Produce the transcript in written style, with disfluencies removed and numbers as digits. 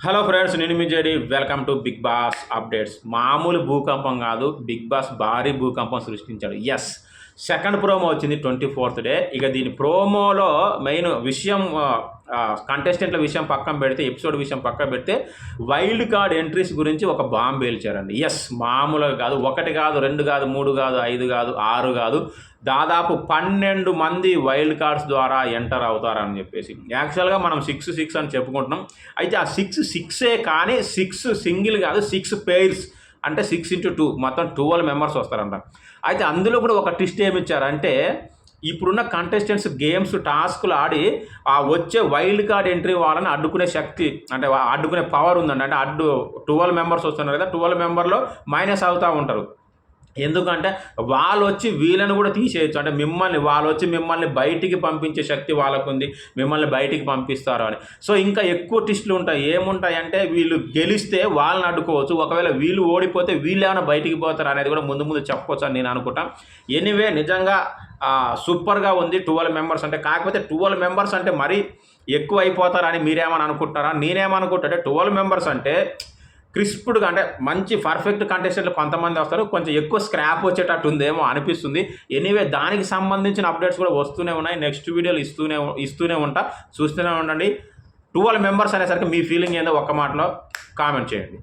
Hello friends, నేను మీ JD. Welcome to Bigg Boss updates. మామూలు భూకంపం కాదు, బిగ్ బాస్ భారీ భూకంపం సృష్టించాడు. ఎస్, సెకండ్ ప్రోమో వచ్చింది 24th డే. ఇక దీని ప్రోమోలో మెయిన్ విషయం, కంటెస్టెంట్ల విషయం పక్కన పెడితే, ఎపిసోడ్ విషయం పక్కన పెడితే, వైల్డ్ కార్డ్ ఎంట్రీస్ గురించి ఒక బాంబు పేల్చారండి. ఎస్, మామూలుగా కాదు, 1 కాదు, 2 కాదు, 3 కాదు, 5 కాదు, 6 కాదు, దాదాపు 12 మంది వైల్డ్ కార్డ్స్ ద్వారా ఎంటర్ అవుతారని చెప్పేసి. యాక్చువల్గా మనం 6 అని చెప్పుకుంటున్నాం. అయితే ఆ 6 కానీ 6 సింగిల్ కాదు, 6 పెయిర్స్, అంటే 6 into 2 మొత్తం 12 మెంబర్స్ వస్తారంట. అయితే అందులో కూడా ఒక ట్విస్ట్ ఏమిచ్చారంటే, ఇప్పుడున్న కంటెస్టెంట్స్ గేమ్స్ టాస్క్లు ఆడి ఆ వచ్చే వైల్డ్ కార్డ్ ఎంట్రీ వాళ్ళని అడ్డుకునే శక్తి, అంటే అడ్డుకునే పవర్ ఉందండి. అంటే 12 మెంబర్స్ వస్తున్నారు కదా, 12 మెంబర్లో మైనస్ అవుతూ ఉంటారు. ఎందుకంటే వాళ్ళు వచ్చి వీళ్ళని కూడా తీసేయచ్చు. అంటే వాళ్ళు వచ్చి మిమ్మల్ని బయటికి పంపించే శక్తి వాళ్ళకు ఉంది, మిమ్మల్ని బయటికి పంపిస్తారు అని. సో ఇంకా ఎక్కువ ట్విస్టులు ఉంటాయి. ఏముంటాయి అంటే, వీళ్ళు గెలిస్తే వాళ్ళని అడ్డుకోవచ్చు, ఒకవేళ వీళ్ళు ఓడిపోతే వీళ్ళు ఏమైనా బయటికి పోతారు అనేది కూడా ముందు చెప్పవచ్చు అని నేను అనుకుంటాను. ఎనీవే, నిజంగా సూపర్గా ఉంది 12 మెంబర్స్ అంటే. కాకపోతే 12 మెంబర్స్ అంటే మరీ ఎక్కువ అయిపోతారని మీరేమని అనుకుంటారా? నేనేమనుకుంటే 12 మెంబర్స్ అంటే క్రిస్ప్డ్గా, అంటే మంచి పర్ఫెక్ట్ కంటెస్టెంట్లు కొంతమంది వస్తారు, కొంచెం ఎక్కువ స్క్రాప్ వచ్చేటట్టు ఉందేమో అనిపిస్తుంది. ఎనీవే, దానికి సంబంధించిన అప్డేట్స్ కూడా వస్తూనే ఉన్నాయి. నెక్స్ట్ వీడియోలు ఇస్తూనే ఉంటా, చూస్తూనే ఉండండి. 12 మెంబర్స్ అనేసరికి మీ ఫీలింగ్ ఏందో ఒక్క మాటలో కామెంట్ చేయండి.